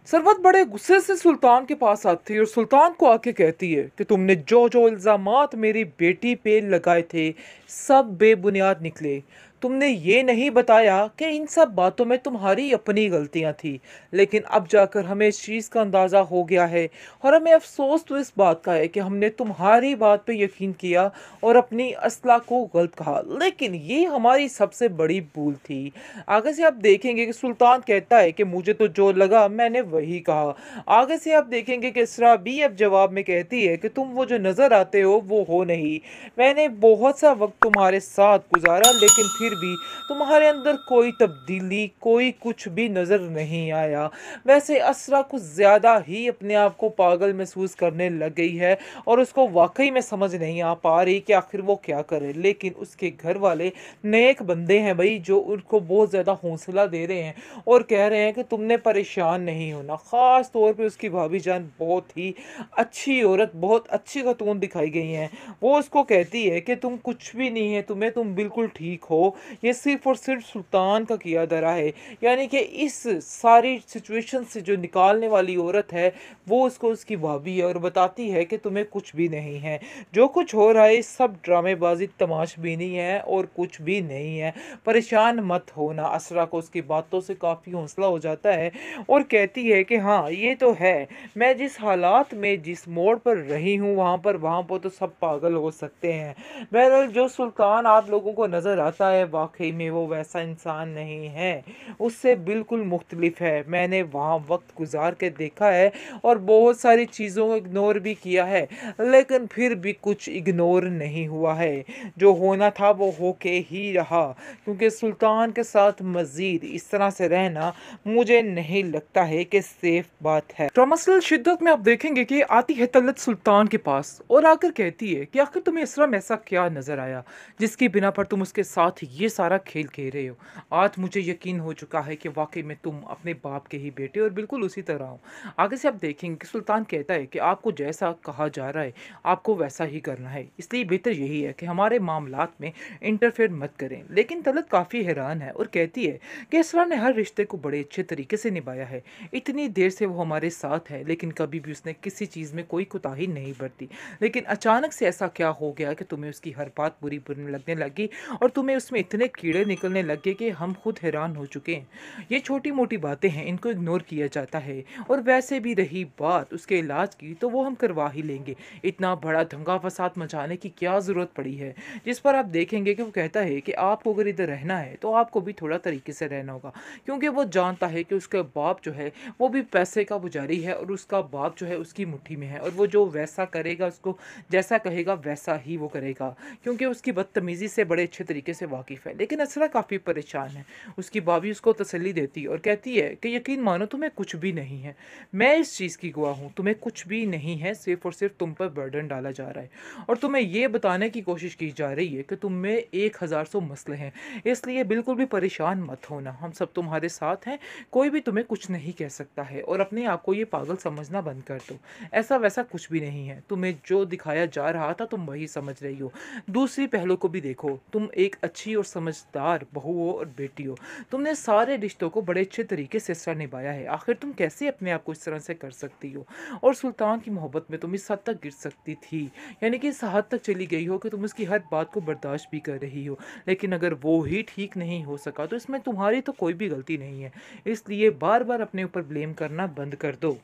सरवत बड़े गुस्से से सुल्तान के पास आती है और सुल्तान को आके कहती है कि तुमने जो जो इल्ज़ामात मेरी बेटी पे लगाए थे सब बेबुनियाद निकले। तुमने ये नहीं बताया कि इन सब बातों में तुम्हारी अपनी गलतियां थी। लेकिन अब जाकर हमें इस चीज़ का अंदाज़ा हो गया है और हमें अफसोस तो इस बात का है कि हमने तुम्हारी बात पे यकीन किया और अपनी असला को गलत कहा। लेकिन ये हमारी सबसे बड़ी भूल थी। आगे से आप देखेंगे कि सुल्तान कहता है कि मुझे तो जो लगा मैंने वही कहा। आगे से आप देखेंगे कि इसरा भी अब जवाब में कहती है कि तुम वो जो नज़र आते हो वो हो नहीं। मैंने बहुत सा वक्त तुम्हारे साथ गुजारा लेकिन फिर भी तुम्हारे अंदर कोई तब्दीली कोई कुछ भी नज़र नहीं आया। वैसे असरा कुछ ज़्यादा ही अपने आप को पागल महसूस करने लग गई है और उसको वाकई में समझ नहीं आ पा रही कि आखिर वो क्या करे। लेकिन उसके घर वाले नेक बंदे हैं भाई, जो उनको बहुत ज़्यादा हौसला दे रहे हैं और कह रहे हैं कि तुमने परेशान नहीं होना। ख़ास तौर पे उसकी भाभी जान बहुत ही अच्छी औरत, बहुत अच्छी खातून दिखाई गई हैं। वो उसको कहती है कि तुम कुछ भी नहीं है, तुम बिल्कुल ठीक हो। ये सिर्फ और सिर्फ सुल्तान का किया धरा है। यानी कि इस सारी सिचुएशन से जो निकालने वाली औरत है वो उसको उसकी भाभी है और बताती है कि तुम्हें कुछ भी नहीं है। जो कुछ हो रहा है सब ड्रामेबाजी तमाशबीनी है और कुछ भी नहीं है। परेशान मत होना। असरा को उसकी बातों से काफ़ी हौसला हो जाता है और कहती है कि हाँ ये तो है, मैं जिस हालात में जिस मोड़ पर रही हूँ वहाँ पर तो सब पागल हो सकते हैं। बहरहाल जो सुल्तान आप लोगों को नज़र आता है वाकई में वो वैसा इंसान नहीं है, उससे बिल्कुल मुख्तलिफ है। मैंने वहाँ वक्त गुजार के देखा है और बहुत सारी चीज़ों को इग्नोर भी किया है, लेकिन फिर भी कुछ इग्नोर नहीं हुआ है। जो होना था वो होके ही रहा, क्योंकि सुल्तान के साथ मज़ीद इस तरह से रहना मुझे नहीं लगता है कि सेफ बात है। ड्रामासल शिद्दत में आप देखेंगे कि आती है तलत सुल्तान के पास और आकर कहती है कि आखिर तुम्हें इसरा में ऐसा क्या नज़र आया जिसकी बिना पर तुम उसके साथ ये सारा खेल खेल रहे हो। आज मुझे यकीन हो चुका है कि वाकई में तुम अपने बाप के ही बेटे और बिल्कुल उसी तरह हो। आगे से आप देखेंगे कि सुल्तान कहता है कि आपको जैसा कहा जा रहा है आपको वैसा ही करना है, इसलिए बेहतर यही है कि हमारे मामलात में इंटरफेयर मत करें। लेकिन तलत काफ़ी हैरान है और कहती है कि इसरा ने हर रिश्ते को बड़े अच्छे तरीके से निभाया है। इतनी देर से वो हमारे साथ है लेकिन कभी भी उसने किसी चीज़ में कोई कोताही नहीं बरती। लेकिन अचानक से ऐसा क्या हो गया कि तुम्हें उसकी हर बात बुरी बुरी लगने लगी और तुम्हें उसमें इतने कीड़े निकलने लगे कि हम खुद हैरान हो चुके हैं। ये छोटी मोटी बातें हैं, इनको इग्नोर किया जाता है। और वैसे भी रही बात उसके इलाज की तो वो हम करवा ही लेंगे। इतना बड़ा दंगा फसाद मचाने की क्या ज़रूरत पड़ी है। जिस पर आप देखेंगे कि वो कहता है कि आपको अगर इधर रहना है तो आपको भी थोड़ा तरीके से रहना होगा, क्योंकि वो जानता है कि उसका बाप जो है वो भी पैसे का पुजारी है और उसका बाप जो है उसकी मुट्ठी में है और वो जो वैसा करेगा उसको जैसा कहेगा वैसा ही वो करेगा, क्योंकि उसकी बदतमीज़ी से बड़े अच्छे तरीके से वाकिफ़ है। लेकिन असरा काफ़ी परेशान है। उसकी भाभी उसको तसल्ली देती और कहती है कि यकीन मानो तुम्हें कुछ भी नहीं है, मैं इस चीज़ की गवाह हूँ, तुम्हें कुछ भी नहीं है, सिर्फ और सिर्फ तुम पर बर्डन डाला जा रहा है और तुम्हें ये बताने की कोशिश की जा रही है कि तुम में 1000 मसले हैं। इसलिए बिल्कुल भी परेशान मत होना, हम सब तुम्हारे साथ हैं, कोई भी तुम्हें कुछ नहीं कह सकता है और अपने आप को ये पागल समझना बंद कर दो। ऐसा वैसा कुछ भी नहीं है, तुम्हें जो दिखाया जा रहा था तुम वही समझ रही हो। दूसरी पहलू को भी देखो, तुम एक अच्छी और समझदार बहू हो और बेटी हो। तुमने सारे रिश्तों को बड़े अच्छे तरीके से इस तरह निभाया है, आखिर तुम कैसे अपने आप को इस तरह से कर सकती हो। और सुल्तान की मोहब्बत में तुम इस हद तक गिर सकती थी, यानी कि इस हद तक चली गई हो कि तुम उसकी हर बात को बर्दाश्त भी कर रही हो। लेकिन अगर वो ही ठीक नहीं हो सका तो इसमें तुम्हारी तो कोई भी गलती नहीं है, इसलिए बार बार अपने ऊपर ब्लेम करना बंद कर दो।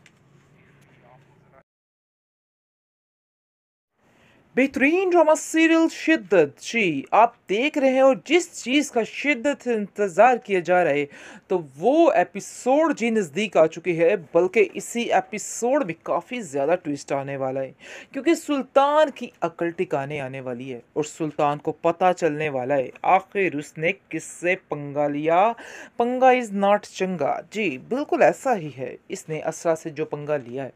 बेहतरीन ड्रामा सीरियल शिद्दत जी आप देख रहे हैं और जिस चीज़ का शिद्दत से इंतज़ार किया जा रहा है तो वो एपिसोड जी नज़दीक आ चुकी है, बल्कि इसी एपिसोड में काफ़ी ज़्यादा ट्विस्ट आने वाला है, क्योंकि सुल्तान की अकल टिकाने आने वाली है और सुल्तान को पता चलने वाला है आखिर उसने किससे पंगा लिया। पंगा इज़ नॉट चंगा जी, बिल्कुल ऐसा ही है। इसने असरा से जो पंगा लिया है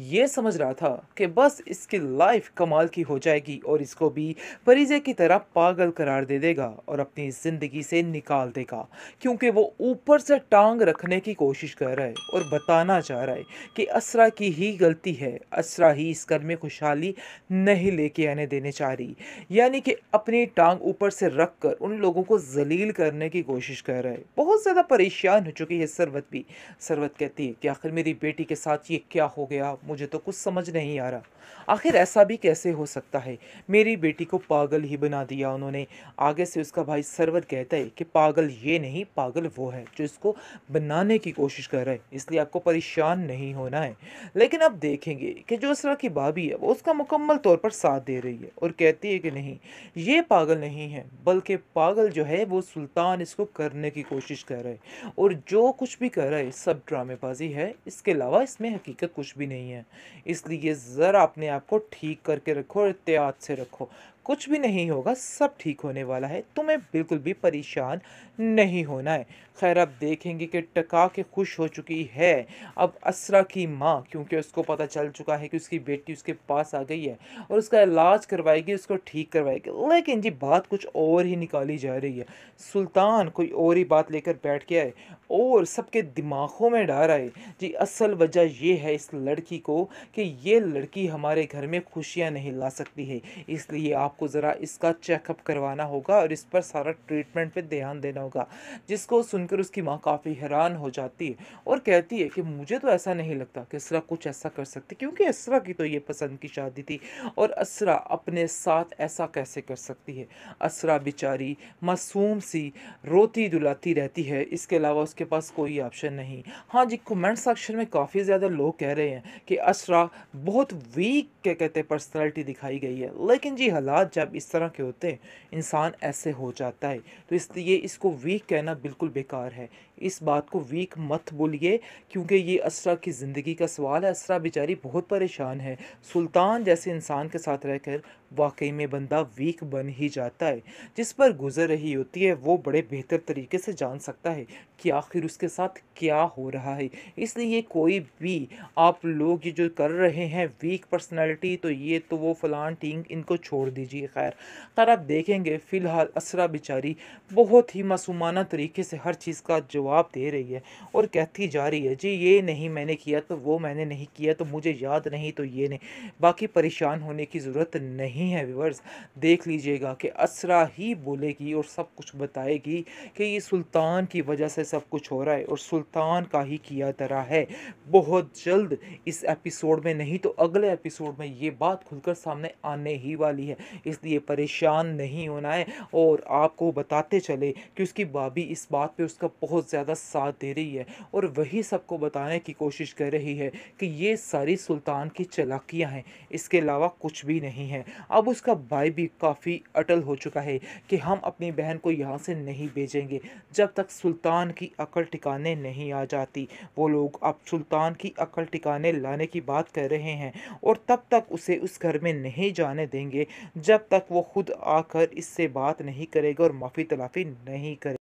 ये समझ रहा था कि बस इसकी लाइफ कमाल की हो जाएगी और इसको भी फरीजे की तरह पागल करार दे देगा और अपनी ज़िंदगी से निकाल देगा, क्योंकि वो ऊपर से टांग रखने की कोशिश कर रहा है और बताना चाह रहा है कि असरा की ही गलती है, असरा ही इस घर में खुशहाली नहीं लेके आने देने चाह रही। यानी कि अपनी टांग ऊपर से रख कर उन लोगों को जलील करने की कोशिश कर रहा है। बहुत ज़्यादा परेशान हो चुकी है सरवत भी। सरवत कहती है कि आखिर मेरी बेटी के साथ ये क्या हो गया, मुझे तो कुछ समझ नहीं आ रहा। आखिर ऐसा भी कैसे हो सकता है, मेरी बेटी को पागल ही बना दिया उन्होंने। आगे से उसका भाई सरवत कहता है कि पागल ये नहीं, पागल वो है जो इसको बनाने की कोशिश कर रहा है, इसलिए आपको परेशान नहीं होना है। लेकिन अब देखेंगे कि जो असरा की भाभी है वो उसका मुकम्मल तौर पर साथ दे रही है और कहती है कि नहीं, ये पागल नहीं है, बल्कि पागल जो है वो सुल्तान इसको करने की कोशिश कर रहा है और जो कुछ भी कर रहा है सब ड्रामेबाजी है, इसके अलावा इसमें हकीकत कुछ भी नहीं है। इसलिए ज़रा अपने आप को ठीक करके रखो और एहतियात से रखो, कुछ भी नहीं होगा, सब ठीक होने वाला है, तुम्हें बिल्कुल भी परेशान नहीं होना है। खैर अब देखेंगे कि टका के खुश हो चुकी है अब असरा की माँ, क्योंकि उसको पता चल चुका है कि उसकी बेटी उसके पास आ गई है और उसका इलाज करवाएगी, उसको ठीक करवाएगी। लेकिन जी बात कुछ और ही निकाली जा रही है, सुल्तान कोई और ही बात लेकर बैठ गया है और सबके दिमागों में डाल रहा है। जी असल वजह ये है इस लड़की को कि ये लड़की हमारे घर में खुशियाँ नहीं ला सकती है, इसलिए आपको ज़रा इसका चेकअप करवाना होगा और इस पर सारा ट्रीटमेंट पे ध्यान देना होगा। जिसको सुनकर उसकी माँ काफ़ी हैरान हो जाती है और कहती है कि मुझे तो ऐसा नहीं लगता कि असरा कुछ ऐसा कर सकती, क्योंकि असरा की तो ये पसंद की शादी थी और असरा अपने साथ ऐसा कैसे कर सकती है। असरा बेचारी मासूम सी रोती दुलाती रहती है, इसके अलावा उसके पास कोई ऑप्शन नहीं। हाँ जी, कमेंट सेक्शन में काफ़ी ज़्यादा लोग कह रहे हैं कि असरा बहुत वीक क्या कहते हैं पर्सनैलिटी दिखाई गई है, लेकिन जी हालात जब इस तरह के होते हैं इंसान ऐसे हो जाता है, तो इसलिए इसको वीक कहना बिल्कुल बेकार है। इस बात को वीक मत बोलिए, क्योंकि ये असरा की ज़िंदगी का सवाल है। असरा बेचारी बहुत परेशान है, सुल्तान जैसे इंसान के साथ रहकर वाकई में बंदा वीक बन ही जाता है। जिस पर गुजर रही होती है वो बड़े बेहतर तरीके से जान सकता है कि आखिर उसके साथ क्या हो रहा है। इसलिए कोई भी आप लोग ये जो कर रहे हैं वीक पर्सनैलिटी, तो ये तो वो फलान टींग, इनको छोड़ दीजिए। खैर खैर आप देखेंगे फ़िलहाल असरा बेचारी बहुत ही मासूमाना तरीके से हर चीज़ का जवाब दे रही है और कहती जा रही है जी ये नहीं मैंने किया, तो वो मैंने नहीं किया, तो मुझे याद नहीं, तो ये नहीं। बाकी परेशान होने की ज़रूरत नहीं है व्यूअर्स, देख लीजिएगा कि असरा ही बोलेगी और सब कुछ बताएगी कि ये सुल्तान की वजह से सब कुछ हो रहा है और सुल्तान का ही किया धरा है। बहुत जल्द इस एपिसोड में नहीं तो अगले एपिसोड में ये बात खुलकर सामने आने ही वाली है, इसलिए परेशान नहीं होना है। और आपको बताते चले कि उसकी भाभी इस बात पे उसका बहुत ज़्यादा साथ दे रही है और वही सबको बताने की कोशिश कर रही है कि ये सारी सुल्तान की चालाकियाँ हैं, इसके अलावा कुछ भी नहीं है। अब उसका भाई भी काफ़ी अटल हो चुका है कि हम अपनी बहन को यहाँ से नहीं भेजेंगे जब तक सुल्तान की अकल ठिकाने नहीं आ जाती। वो लोग अब सुल्तान की अकल ठिकाने लाने की बात कर रहे हैं और तब तक उसे उस घर में नहीं जाने देंगे जब तक वो खुद आकर इससे बात नहीं करेगा और माफ़ी तलाफ़ी नहीं करेगा।